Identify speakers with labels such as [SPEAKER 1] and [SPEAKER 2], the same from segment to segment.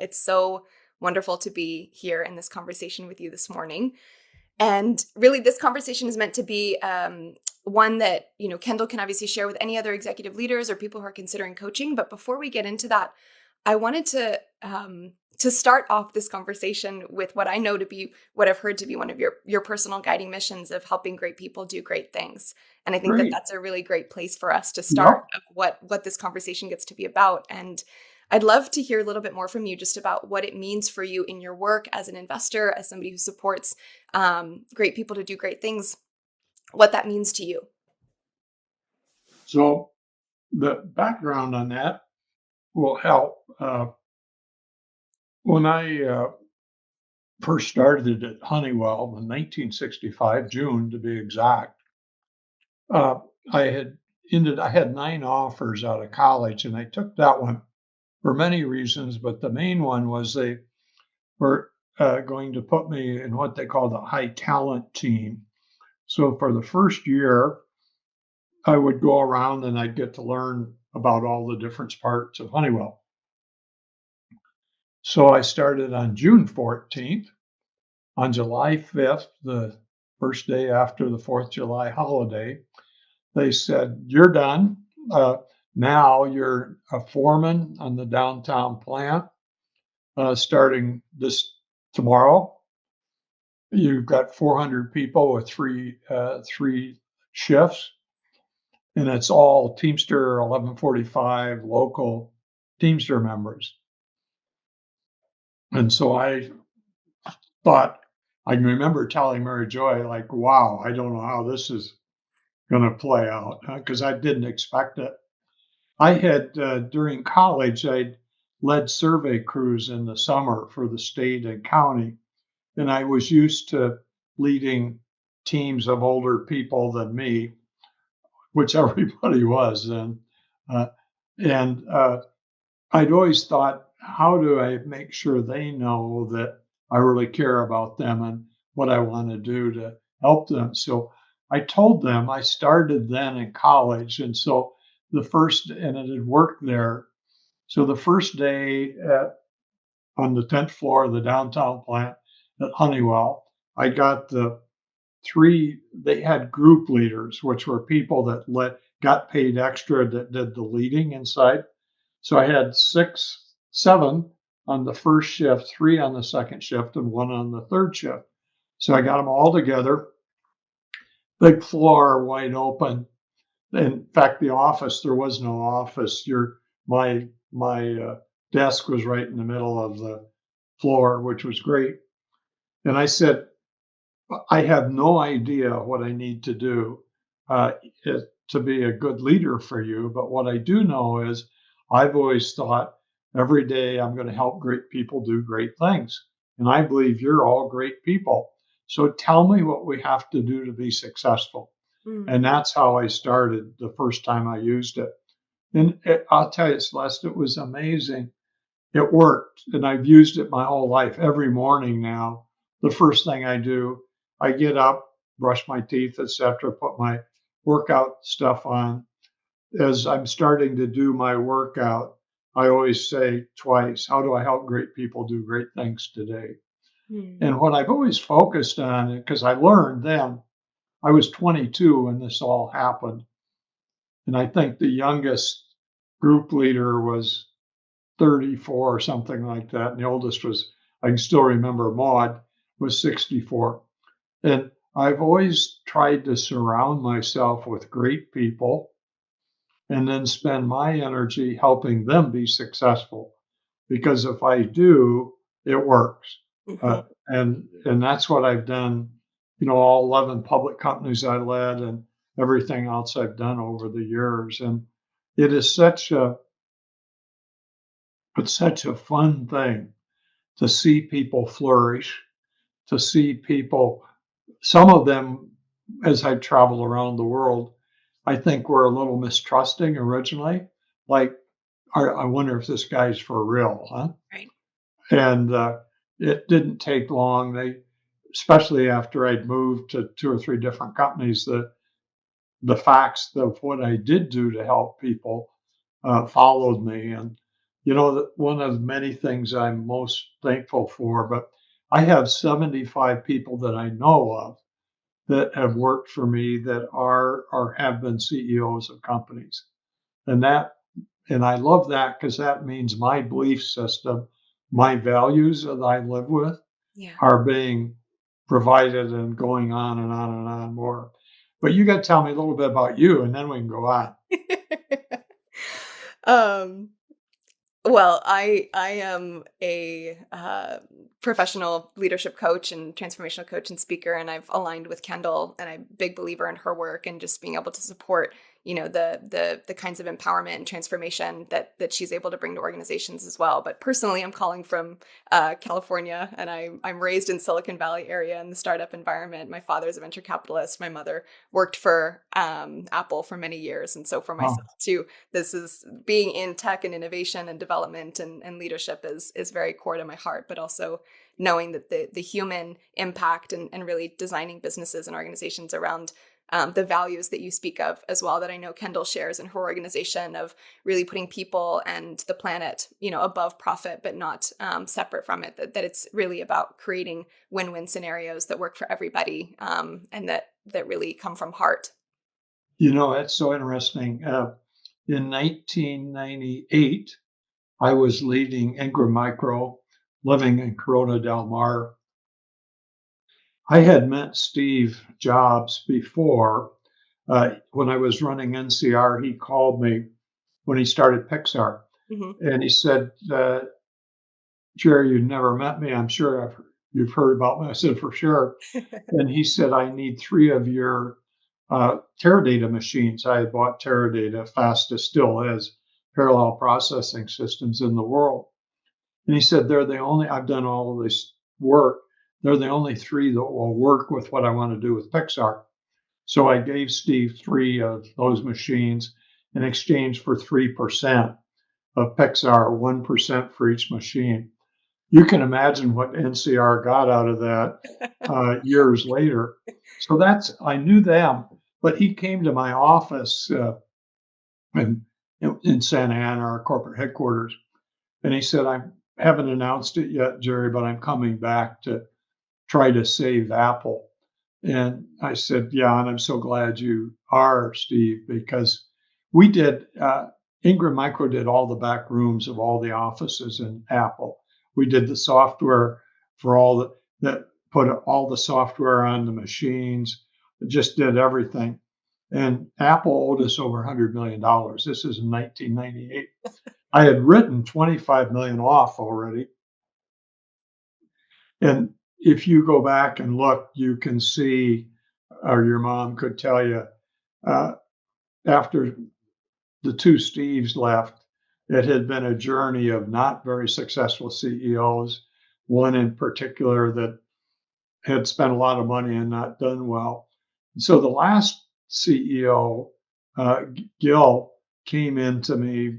[SPEAKER 1] It's so wonderful to be here in this conversation with you this morning. And really, this conversation is meant to be one that, Kendall can obviously share with any other executive leaders or people who are considering coaching. But before we get into that, I wanted to start off this conversation with what I know to be, what I've heard to be one of your personal guiding missions of helping great people do great things. And I think that
[SPEAKER 2] Great.
[SPEAKER 1] that's a really great place for us to start
[SPEAKER 2] Yep.
[SPEAKER 1] of what this conversation gets to be about. And I'd love to hear a little bit more from you just about what it means for you in your work as an investor, as somebody who supports great people to do great things, what that means to you.
[SPEAKER 2] So the background on that will help. When I first started at Honeywell in 1965, June to be exact, uh, I had I had 9 offers out of college, and I took that one for many reasons, but the main one was they were going to put me in what they called a high talent team. So for the first year, I would go around and I'd get to learn about all the different parts of Honeywell. So I started on June 14th. On July 5th, the first day after the 4th of July holiday, they said, "You're done. Now you're a foreman on the downtown plant starting this tomorrow. You've got 400 people with three shifts, and it's all Teamster 1145 local Teamster members." And so I thought, I can remember telling Mary Joy, like, wow, I don't know how this is going to play out because I didn't expect it. I had, during college, I'd led survey crews in the summer for the state and county, and I was used to leading teams of older people than me, which everybody was then. Uh, and I'd always thought, how do I make sure they know that I really care about them and what I want to do to help them? So I told them I started then in college. And so and it had worked there. So the first day on the 10th floor of the downtown plant at Honeywell, I got they had group leaders, which were people that got paid extra that did the leading inside. So I had 7 on the first shift, 3 on the second shift, and 1 on the third shift. So I got them all together, big floor, wide open. In fact, the office, there was no office. My desk was right in the middle of the floor, which was great. And I said, I have no idea what I need to do uh, to be a good leader for you. But what I do know is I've always thought every day I'm going to help great people do great things. And I believe you're all great people. So tell me what we have to do to be successful.
[SPEAKER 1] Mm.
[SPEAKER 2] And that's how I started the first time I used it. And I'll tell you, Celeste, it was amazing. It worked. And I've used it my whole life. Every morning now, the first thing I do, I get up, brush my teeth, etc., put my workout stuff on. As I'm starting to do my workout, I always say twice, how do I help great people do great things today?
[SPEAKER 1] Mm.
[SPEAKER 2] And what I've always focused on, because I learned then, I was 22 when this all happened. And I think the youngest group leader was 34 or something like that. And the oldest was, I can still remember, Maud was 64. And I've always tried to surround myself with great people and then spend my energy helping them be successful. Because if I do, it works.
[SPEAKER 1] Mhm.
[SPEAKER 2] And that's what I've done, all 11 public companies I led and everything else I've done over the years. And it is such a fun thing to see people flourish, to see people, some of them, as I travel around the world, I think were a little mistrusting originally. Like, I wonder if this guy's for real, huh?
[SPEAKER 1] Right.
[SPEAKER 2] And it didn't take long. Especially after I'd moved to 2 or 3 different companies, the facts of what I did do to help people followed me. And one of the many things I'm most thankful for, but I have 75 people that I know of that have worked for me that are or have been CEOs of companies. And I love that because that means my belief system, my values that I live with
[SPEAKER 1] Yeah.
[SPEAKER 2] are being provided and going on and on and on more. But you got to tell me a little bit about you and then we can go on.
[SPEAKER 1] um Well, I am a professional leadership coach and transformational coach and speaker, and I've aligned with Kendall, and I'm a big believer in her work and just being able to support, the kinds of empowerment and transformation that she's able to bring to organizations as well. But personally, I'm calling from California, and I'm raised in Silicon Valley area in the startup environment. My father's a venture capitalist. My mother worked for Apple for many years, and so for
[SPEAKER 2] Oh,
[SPEAKER 1] myself too, this is being in tech and innovation and development and leadership is very core to my heart, but also knowing that the human impact and really designing businesses and organizations around the values that you speak of as well, that I know Kendall shares in her organization, of really putting people and the planet, above profit, but not separate from it, that it's really about creating win-win scenarios that work for everybody, and that really come from heart.
[SPEAKER 2] that's so interesting. In 1998, I was leading Ingram Micro, living in Corona del Mar. I had met Steve Jobs before. When I was running NCR, he called me when he started Pixar.
[SPEAKER 1] Hmm.
[SPEAKER 2] And he said, Jerry, you've never met me. I'm sure you've heard about me. I said, for sure. And he said, I need 3 of your Teradata machines. I had bought Teradata, fastest still is, parallel processing systems in the world. And he said, they're the only, I've done all of this work. They're the only 3 that will work with what I want to do with Pixar. So I gave Steve 3 of those machines in exchange for 3% of Pixar, 1% for each machine. You can imagine what NCR got out of that years later. So I knew them, but he came to my office in, in Santa Ana, our corporate headquarters, and he said, I haven't announced it yet, Jerry, but I'm coming back to try to save Apple. And I said, yeah, and I'm so glad you are, Steve, because we did, Ingram Micro did all the back rooms of all the offices in Apple. We did the software for that put all the software on the machines, just did everything. And Apple owed us over $100 million. This is in 1998. I had written 25 million off already. And if you go back and look, you can see, or your mom could tell you, uh, after the 2 Steves left, it had been a journey of not very successful CEOs, one in particular that had spent a lot of money and not done well. And so the last CEO, Gil, came into me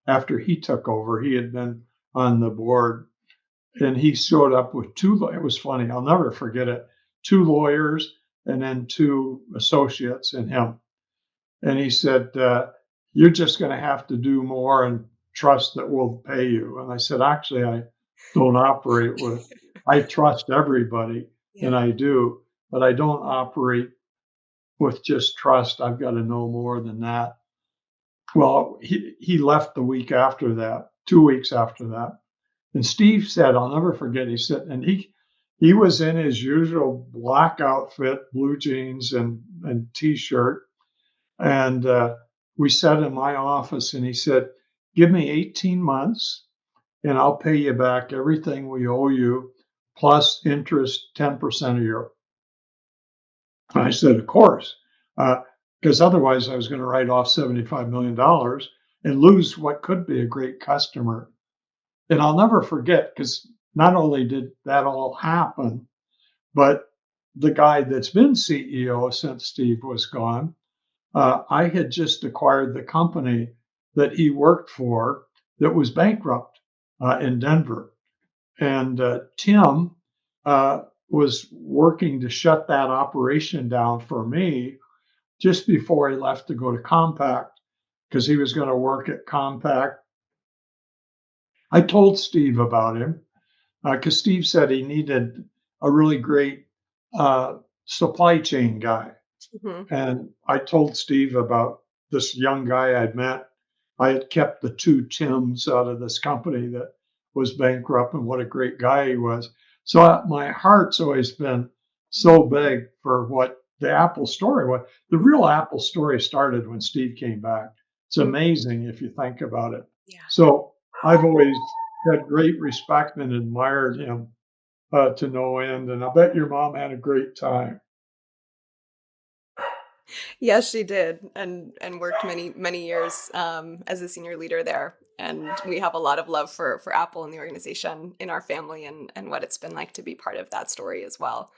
[SPEAKER 2] after he took over. He had been on the board and he showed up with 2. It was funny. I'll never forget it. 2 lawyers and then 2 associates and him. And he said, "You're just going to have to do more and trust that we'll pay you." And I said, "Actually, I don't operate with. I trust everybody,
[SPEAKER 1] Yeah.
[SPEAKER 2] and I do, but I don't operate with just trust. I've got to know more than that." Well, he left the week after that, 2 weeks after that. And Steve said, I'll never forget, he said, and he was in his usual black outfit, blue jeans and t-shirt. And we sat in my office and he said, give me 18 months and I'll pay you back everything we owe you plus interest 10% a year. And I said, of course, because otherwise I was going to write off $75 million and lose what could be a great customer. And I'll never forget, because not only did that all happen, but the guy that's been CEO since Steve was gone, I had just acquired the company that he worked for that was bankrupt in Denver. And Tim was working to shut that operation down for me just before he left to go to Compact, because he was going to work at Compact I told Steve about him because Steve said he needed a really great supply chain guy.
[SPEAKER 1] Hmm.
[SPEAKER 2] And I told Steve about this young guy I'd met. I had kept the two Tims out of this company that was bankrupt, and what a great guy he was. So my heart's always been so big for what the Apple story was. The real Apple story started when Steve came back. It's amazing if you think about it.
[SPEAKER 1] Yeah.
[SPEAKER 2] So I've always had great respect and admired him to no end. And I bet your mom had a great time.
[SPEAKER 1] Yes, she did, and worked many years as a senior leader there. And we have a lot of love for Apple and the organization in our family, and what it's been like to be part of that story as well.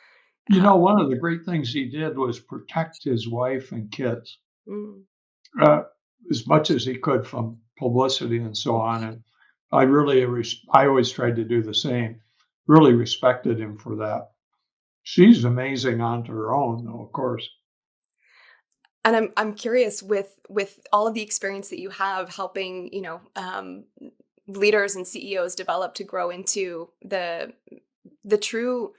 [SPEAKER 2] You
[SPEAKER 1] Uh,
[SPEAKER 2] know, one of the great things he did was protect his wife and kids
[SPEAKER 1] mm.
[SPEAKER 2] uh, as much as he could from publicity and so on. And I always tried to do the same. Really respected him for that. She's amazing on her own, though, of course.
[SPEAKER 1] And I'm curious with all of the experience that you have helping, leaders and CEOs develop to grow into the true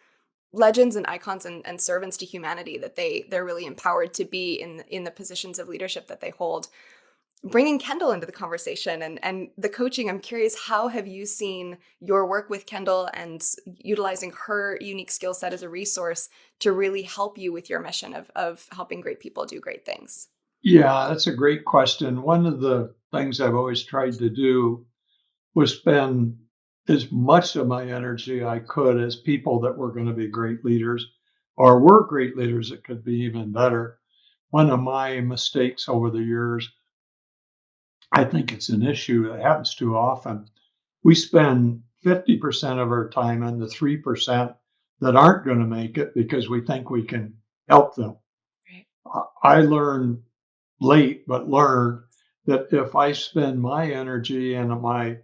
[SPEAKER 1] legends and icons and servants to humanity that they're really empowered to be in the positions of leadership that they hold. Bringing Kendall into the conversation and the coaching, I'm curious, how have you seen your work with Kendall and utilizing her unique skill set as a resource to really help you with your mission of helping great people do great things?
[SPEAKER 2] Yeah, that's a great question. One of the things I've always tried to do was spend as much of my energy I could as people that were going to be great leaders or were great leaders that could be even better. One of my mistakes over the years, I think it's an issue that happens too often. We spend 50% of our time on the 3% that aren't going to make it because we think we can help them.
[SPEAKER 1] Right.
[SPEAKER 2] I learned late, but learned that if I spend my energy and my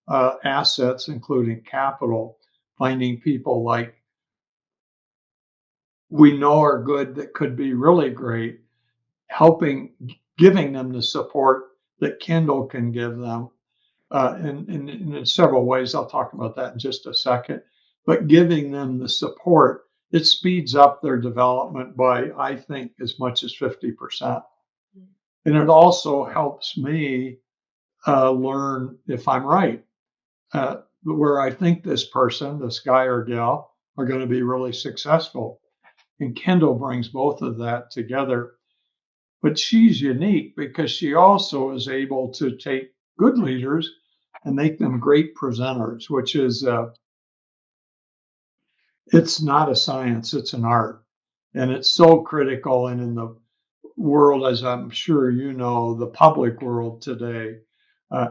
[SPEAKER 2] assets, including capital, finding people like we know are good that could be really great, helping, giving them the support that Kendall can give them in several ways. I'll talk about that in just a second. But giving them the support, it speeds up their development by, I think, as much as 50%. And it also helps me learn if I'm right, where I think this person, this guy or gal, are going to be really successful. And Kendall brings both of that together. But she's unique because she also is able to take good leaders and make them great presenters, which is, it's not a science, it's an art. And it's so critical. And in the world, as I'm sure you know, the public world today, uh,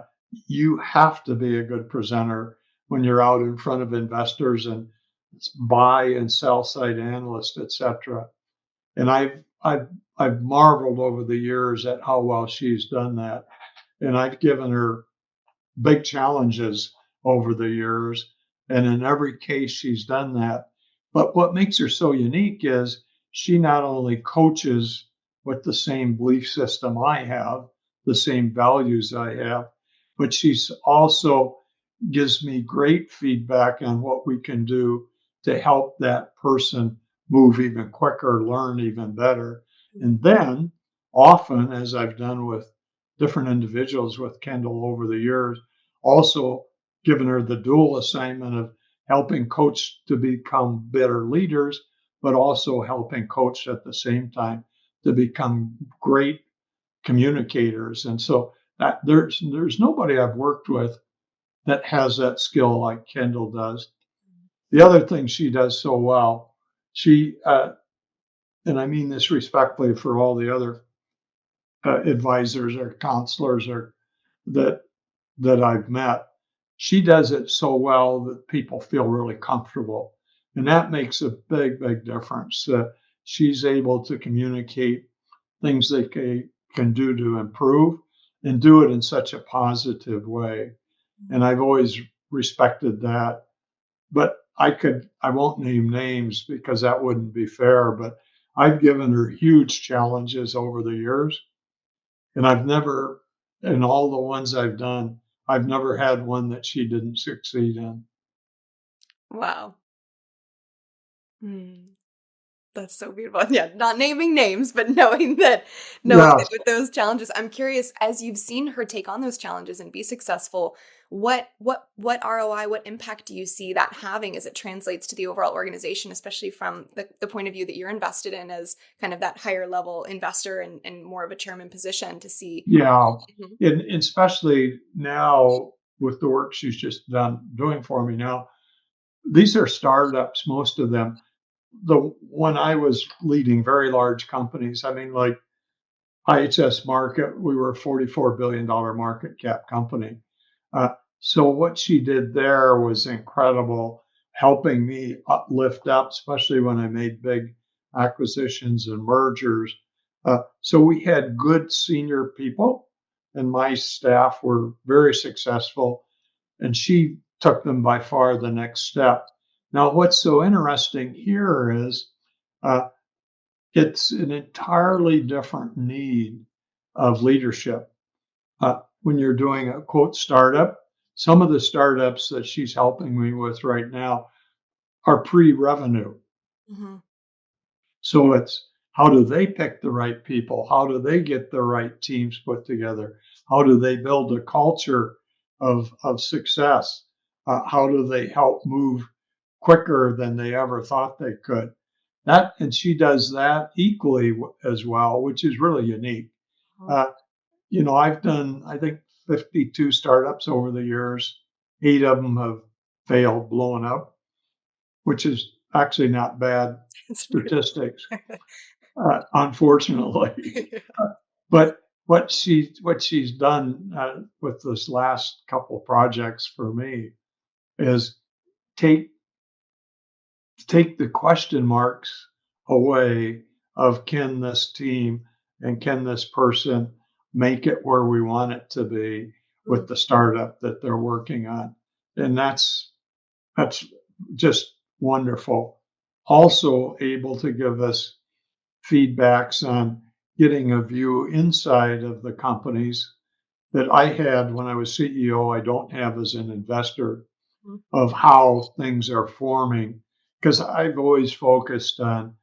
[SPEAKER 2] you have to be a good presenter when you're out in front of investors and buy and sell side analysts, et cetera. And I've marveled over the years at how well she's done that. And I've given her big challenges over the years. And in every case, she's done that. But what makes her so unique is she not only coaches with the same belief system I have, the same values I have, but she's also gives me great feedback on what we can do to help that person move even quicker, learn even better. And then often, as I've done with different individuals with Kendall over the years, also given her the dual assignment of helping coach to become better leaders, but also helping coach at the same time to become great communicators. And so there's nobody I've worked with that has that skill like Kendall does. The other thing she does so well, she and I mean this respectfully for all the other advisors or counselors or that I've met, she does it so well that people feel really comfortable. And that makes a big difference. She's able to communicate things they can do to improve and do it in such a positive way. And I've always respected that. But I won't name names because that wouldn't be fair, but I've given her huge challenges over the years. And I've never, in all the ones I've done, I've never had one that she didn't succeed in.
[SPEAKER 1] Wow. Hmm. That's so beautiful. Yeah, not naming names, but knowing
[SPEAKER 2] Yeah,
[SPEAKER 1] that with those challenges, I'm curious, as you've seen her take on those challenges and be successful, what ROI, what impact do you see that having as it translates to the overall organization, especially from the point of view that you're invested in as kind of that higher level investor and more of a chairman position to see.
[SPEAKER 2] yeah.
[SPEAKER 1] Mhm,
[SPEAKER 2] And especially now with the work she's just done doing for me now, these are startups, most of them. The when I was leading very large companies, I mean, like IHS Market, we were a $44 billion market cap company. Uh, so what she did there was incredible, helping me lift up, especially when I made big acquisitions and mergers. So we had good senior people, and my staff were very successful, and she took them by far the next step. Now, what's so interesting here is uh, it's an entirely different need of leadership. When you're doing a quote startup, some of the startups that she's helping me with right now are pre-revenue.
[SPEAKER 1] mhm,
[SPEAKER 2] So it's how do they pick the right people? How do they get the right teams put together? How do they build a culture of success? How do they help move quicker than they ever thought they could? That and she does that equally as well, which is really unique.
[SPEAKER 1] mhm.
[SPEAKER 2] Uh, I've done, I think, 52 startups over the years. 8 of them have failed, blown up, which is actually not bad
[SPEAKER 1] It's pretty.
[SPEAKER 2] statistics, unfortunately. But what she's done with this last couple projects for me is take take the question marks away of can this team and can this person make it where we want it to be with the startup that they're working on. And that's just wonderful. Also able to give us feedbacks on getting a view inside of the companies that I had when I was CEO, I don't have as an investor
[SPEAKER 1] Mhm.
[SPEAKER 2] of how things are forming because I've always focused on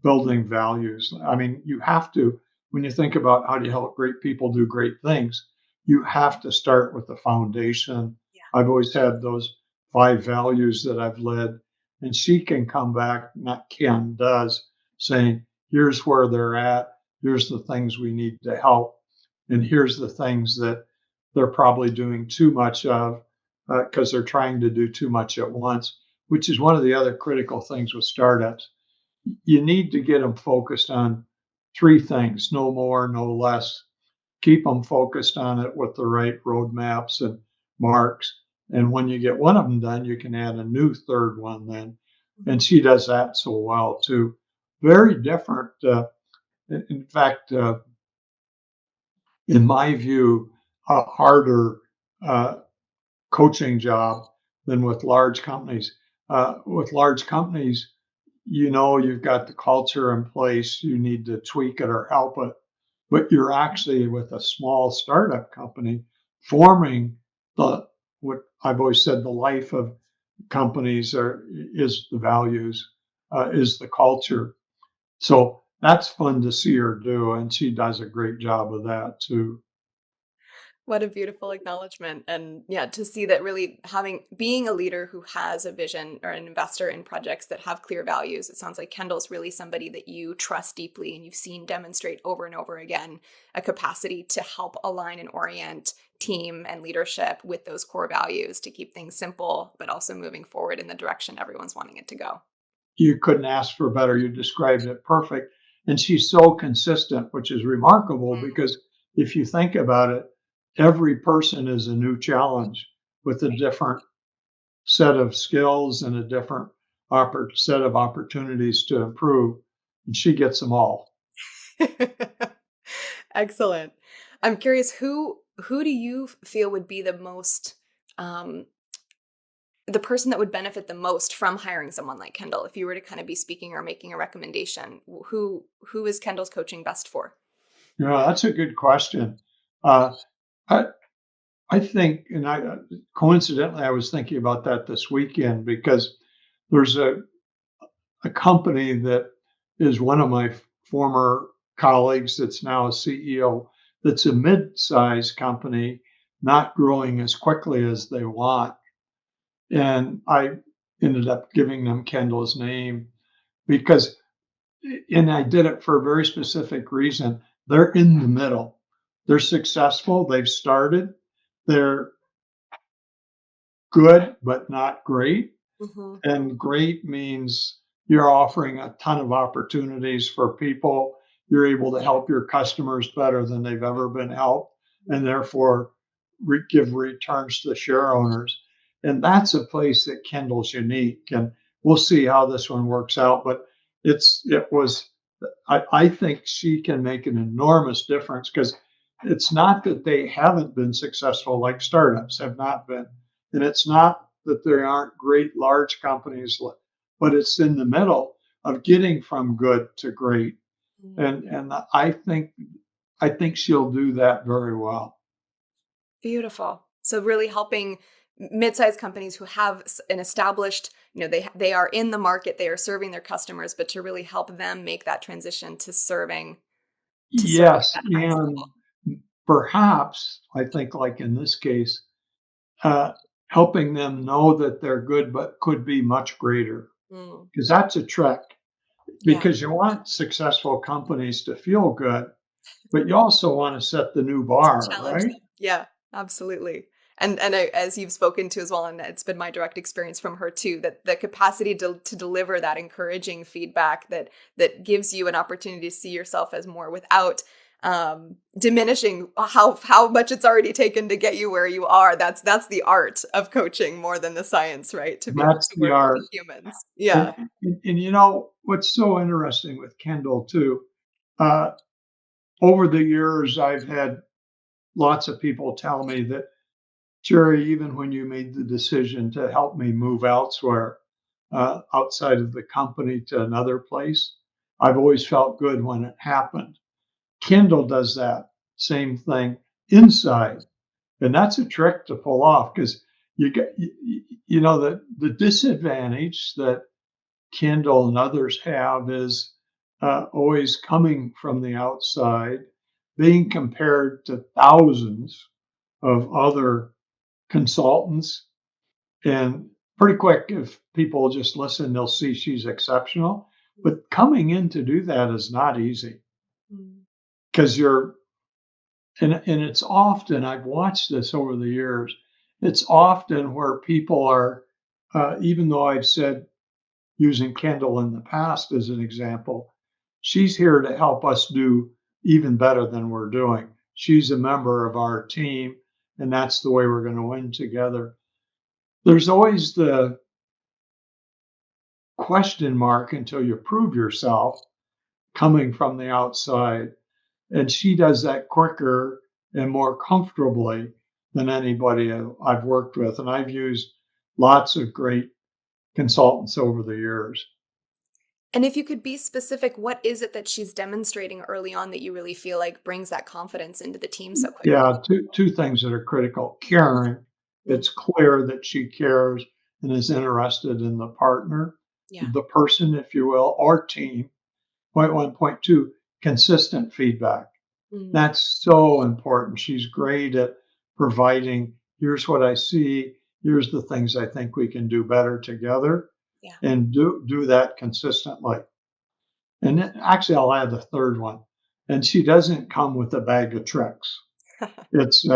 [SPEAKER 2] building values. I mean, you have to, when you think about how do you help great people do great things, you have to start with the foundation.
[SPEAKER 1] Yeah.
[SPEAKER 2] I've always had those 5 values that I've led, and she can come back, not Ken does, saying, here's where they're at, here's the things we need to help, and here's the things that they're probably doing too much of because they're trying to do too much at once, which is one of the other critical things with startups. You need to get them focused on 3 things, no more, no less. Keep them focused on it with the right roadmaps and marks. And when you get one of them done, you can add a new third one then. And
[SPEAKER 1] Mhm.
[SPEAKER 2] she does that so well too. Very different. In fact, in my view, a harder uh, coaching job than with large companies. With large companies, you've got the culture in place, you need to tweak it or help it, but you're actually with a small startup company forming the what I've always said the life of companies is the values, is the culture. So that's fun to see her do, and she does a great job of that too.
[SPEAKER 1] What a beautiful acknowledgement. And yeah, to see that really being a leader who has a vision or an investor in projects that have clear values, it sounds like Kendall's really somebody that you trust deeply and you've seen demonstrate over and over again a capacity to help align and orient team and leadership with those core values to keep things simple, but also moving forward in the direction everyone's wanting it to go.
[SPEAKER 2] You couldn't ask for better. You described it perfect. And she's so consistent, which is remarkable because if you think about it, every person is a new challenge with a different set of skills and a different set of opportunities to improve. And she gets them all.
[SPEAKER 1] Excellent. I'm curious who do you feel would be um the person that would benefit the most from hiring someone like Kendall if you were to kind of be speaking or making a recommendation? Who is Kendall's coaching best for?
[SPEAKER 2] That's a good question. Uh, I, I think, and I coincidentally, I was thinking about that this weekend because there's a company that is one of my former colleagues that's now a CEO that's a mid-sized company, not growing as quickly as they want. And I ended up giving them Kendall's name because, and I did it for a very specific reason. They're in the middle. They're successful. They've started. They're good, but not great.
[SPEAKER 1] Hmm.
[SPEAKER 2] And great means you're offering a ton of opportunities for people. You're able to help your customers better than they've ever been helped, and therefore give returns to the share owners. And that's a place that Kendall's unique. And we'll see how this one works out. But it was, I think she can make an enormous difference because it's not that they haven't been successful like startups have not been. And it's not that there aren't great large companies, but it's in the middle of getting from good to great. And I think she'll do that very well.
[SPEAKER 1] Beautiful. So really helping mid-sized companies who have an established, they are in the market, they are serving their customers, but to really help them make that transition to serving
[SPEAKER 2] Yes,
[SPEAKER 1] at highest
[SPEAKER 2] and
[SPEAKER 1] level.
[SPEAKER 2] perhaps I think like in this case, uh, helping them know that they're good but could be much greater
[SPEAKER 1] Mm,
[SPEAKER 2] because that's a trick.
[SPEAKER 1] yeah,
[SPEAKER 2] Because you want successful companies to feel good, but you also want to set the new bar,
[SPEAKER 1] challenge
[SPEAKER 2] right?
[SPEAKER 1] them. Yeah, absolutely. And as you've spoken to as well, and it's been my direct experience from her too, that the capacity to deliver that encouraging feedback that gives you an opportunity to see yourself as more without diminishing how much it's already taken to get you where you are. That's the art of coaching more than the science, right? To be able
[SPEAKER 2] That's
[SPEAKER 1] to
[SPEAKER 2] the
[SPEAKER 1] work with the
[SPEAKER 2] art.
[SPEAKER 1] humans.
[SPEAKER 2] And,
[SPEAKER 1] Yeah.
[SPEAKER 2] and you know what's so interesting with Kendall too? Uh, over the years, I've had lots of people tell me that Jerry, even when you made the decision to help me move elsewhere, outside of the company to another place, I've always felt good when it happened. Kendall does that same thing inside, and that's a trick to pull off because you know the disadvantage that Kendall and others have is always coming from the outside, being compared to thousands of other consultants. And pretty quick, if people just listen, they'll see she's exceptional. But coming in to do that is not easy
[SPEAKER 1] Mm.
[SPEAKER 2] because and it's often, I've watched this over the years, it's often where people are, even though I've said using Kendall in the past as an example, she's here to help us do even better than we're doing. She's a member of our team, and that's the way we're going to win together. There's always the question mark until you prove yourself coming from the outside. And she does that quicker and more comfortably than anybody I've worked with. And I've used lots of great consultants over the years.
[SPEAKER 1] And if you could be specific, what is it that she's demonstrating early on that you really feel like brings that confidence into the team so quickly?
[SPEAKER 2] Yeah, two things that are critical. Caring.
[SPEAKER 1] Mm,
[SPEAKER 2] It's clear that she cares and is interested in the partner,
[SPEAKER 1] yeah.
[SPEAKER 2] the person, if you will, or team. Point one, point two, consistent feedback.
[SPEAKER 1] Mm,
[SPEAKER 2] That's so important. She's great at providing, here's what I see, here's the things I think we can do better together,
[SPEAKER 1] yeah.
[SPEAKER 2] and do that consistently. And then, actually, I'll add the third one. And she doesn't come with a bag of tricks. It's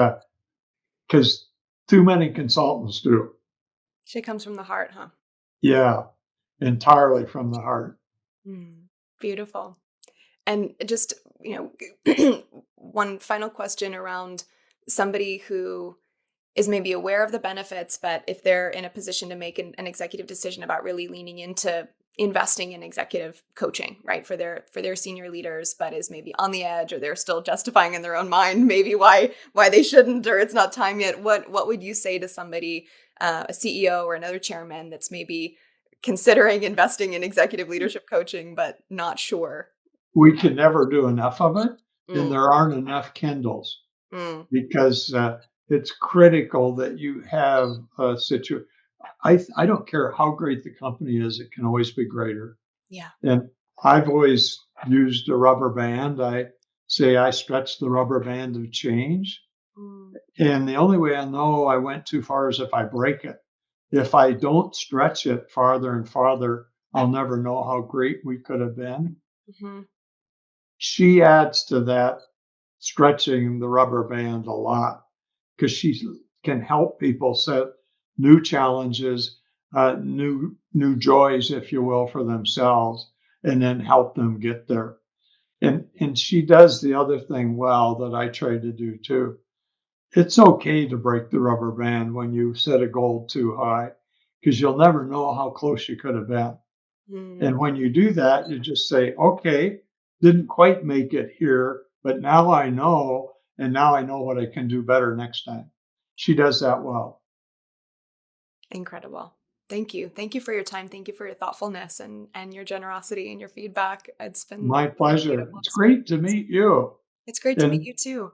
[SPEAKER 2] because too many consultants do.
[SPEAKER 1] She comes from the heart, huh?
[SPEAKER 2] Yeah, entirely from the heart.
[SPEAKER 1] Mm, beautiful. And just, one final question around somebody who is maybe aware of the benefits, but if they're in a position to make an executive decision about really leaning into investing in executive coaching, right, for their senior leaders, but is maybe on the edge, or they're still justifying in their own mind maybe why they shouldn't, or it's not time yet. What would you say to somebody, a CEO or another chairman that's maybe considering investing in executive leadership coaching but not sure?
[SPEAKER 2] We can never do enough of it, and
[SPEAKER 1] Mm,
[SPEAKER 2] there aren't enough Kindles
[SPEAKER 1] mm,
[SPEAKER 2] because it's critical that you have a situation. I don't care how great the company is, it can always be greater.
[SPEAKER 1] Yeah.
[SPEAKER 2] And I've always used a rubber band. I say I stretch the rubber band of change.
[SPEAKER 1] Mm,
[SPEAKER 2] And the only way I know I went too far is if I break it.
[SPEAKER 1] yeah.
[SPEAKER 2] If I don't stretch it farther and farther, I'll never know how great we could have been.
[SPEAKER 1] Hmm.
[SPEAKER 2] She adds to that stretching the rubber band a lot because she can help people set new challenges, new joys, if you will, for themselves, and then help them get there. And she does the other thing well that I try to do too. It's okay to break the rubber band when you set a goal too high because you'll never know how close you could have been.
[SPEAKER 1] Mm,
[SPEAKER 2] And when you do that, you just say, okay, didn't quite make it here, but now I know, and now I know what I can do better next time. She does that well.
[SPEAKER 1] incredible. Thank you. Thank you for your time. Thank you for your thoughtfulness and your generosity and your feedback. It's been
[SPEAKER 2] My
[SPEAKER 1] really
[SPEAKER 2] pleasure.
[SPEAKER 1] beautiful
[SPEAKER 2] It's great to
[SPEAKER 1] experience.
[SPEAKER 2] meet you.
[SPEAKER 1] It's great to meet
[SPEAKER 2] And
[SPEAKER 1] you too.